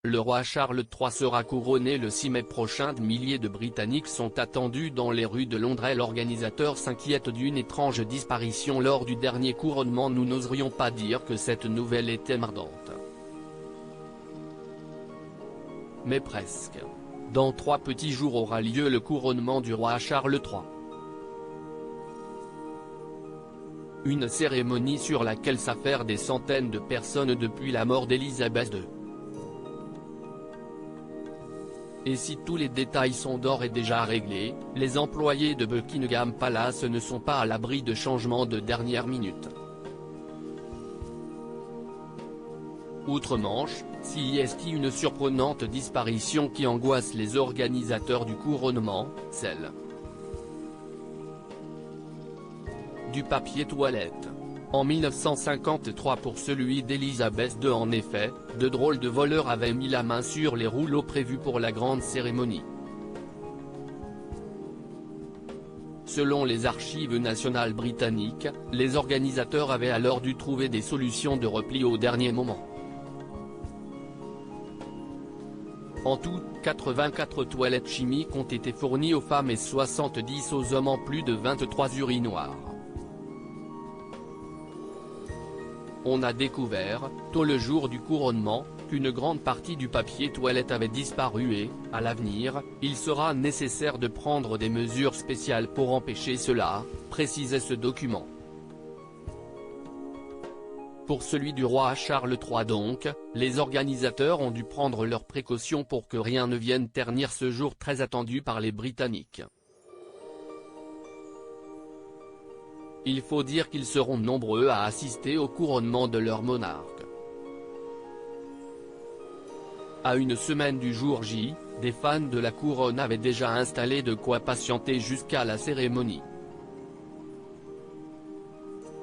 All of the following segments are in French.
Le roi Charles III sera couronné le 6 mai prochain. De milliers de Britanniques sont attendus dans les rues de Londres. L'organisateur s'inquiète d'une étrange disparition lors du dernier couronnement. Nous n'oserions pas dire que cette nouvelle était mordante. Mais presque. Dans 3 petits jours aura lieu le couronnement du roi Charles III. Une cérémonie sur laquelle s'affairent des centaines de personnes depuis la mort d'Élisabeth II. Et si tous les détails sont d'ores et déjà réglés, les employés de Buckingham Palace ne sont pas à l'abri de changements de dernière minute. Outre-Manche, CIST une surprenante disparition qui angoisse les organisateurs du couronnement, celle du papier toilette. En 1953 pour celui d'Élisabeth II en effet, de drôles de voleurs avaient mis la main sur les rouleaux prévus pour la grande cérémonie. Selon les archives nationales britanniques, les organisateurs avaient alors dû trouver des solutions de repli au dernier moment. En tout, 84 toilettes chimiques ont été fournies aux femmes et 70 aux hommes en plus de 23 urinoirs. On a découvert, tôt le jour du couronnement, qu'une grande partie du papier toilette avait disparu et, à l'avenir, il sera nécessaire de prendre des mesures spéciales pour empêcher cela, précisait ce document. Pour celui du roi Charles III donc, les organisateurs ont dû prendre leurs précautions pour que rien ne vienne ternir ce jour très attendu par les Britanniques. Il faut dire qu'ils seront nombreux à assister au couronnement de leur monarque. À une semaine du jour J, des fans de la couronne avaient déjà installé de quoi patienter jusqu'à la cérémonie.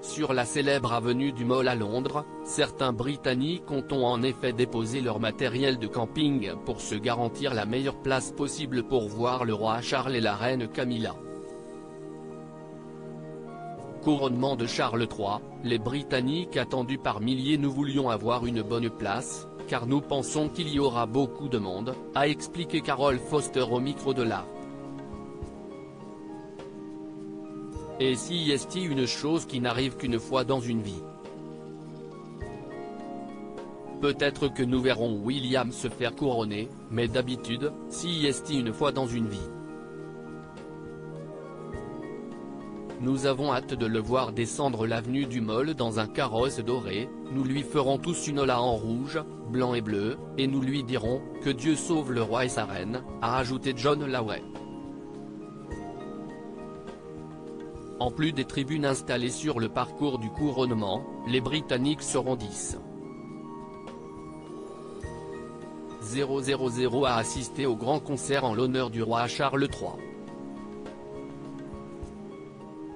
Sur la célèbre avenue du Mall à Londres, certains Britanniques ont en effet déposé leur matériel de camping pour se garantir la meilleure place possible pour voir le roi Charles et la reine Camilla. Couronnement de Charles III, les Britanniques attendus par milliers. Nous voulions avoir une bonne place, car nous pensons qu'il y aura beaucoup de monde, a expliqué Carol Foster au micro de la. Et si est une chose qui n'arrive qu'une fois dans une vie. Peut-être que nous verrons William se faire couronner, mais d'habitude, si est une fois dans une vie. Nous avons hâte de le voir descendre l'avenue du Mall dans un carrosse doré, nous lui ferons tous une ola en rouge, blanc et bleu, et nous lui dirons « Que Dieu sauve le roi et sa reine », a ajouté John Laway. En plus des tribunes installées sur le parcours du couronnement, les Britanniques seront 10. 000 à assister au grand concert en l'honneur du roi Charles III.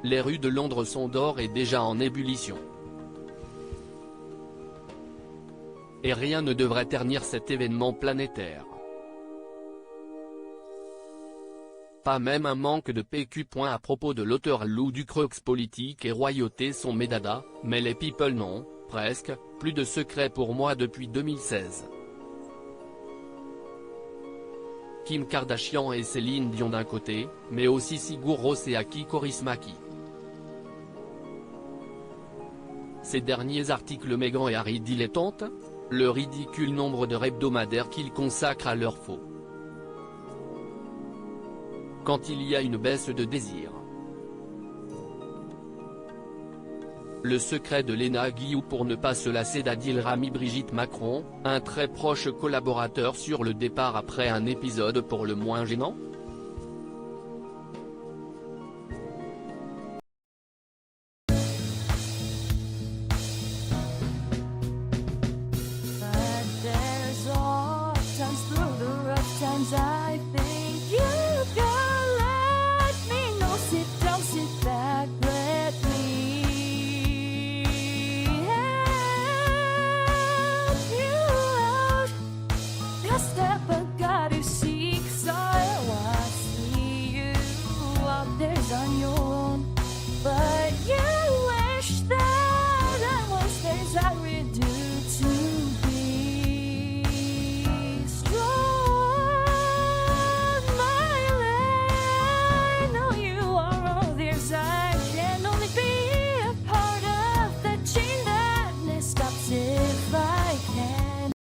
Les rues de Londres sont d'ores et déjà en ébullition. Et rien ne devrait ternir cet événement planétaire. Pas même un manque de PQ. À propos de l'auteur Lou Ducreux, politique et royauté sont mes dadas, mais les people non, presque, plus de secret pour moi depuis 2016. Kim Kardashian et Céline Dion d'un côté, mais aussi Sigur Rós et Aki Kaurismäki. Ces derniers articles Meghan et Harry dilettantes, le ridicule nombre d'heures hebdomadaires qu'ils consacrent à leur faux. Quand il y a une baisse de désir. Le secret de Léna Guillou pour ne pas se lasser d'Adil Rami. Brigitte Macron, un très proche collaborateur sur le départ après un épisode pour le moins gênant.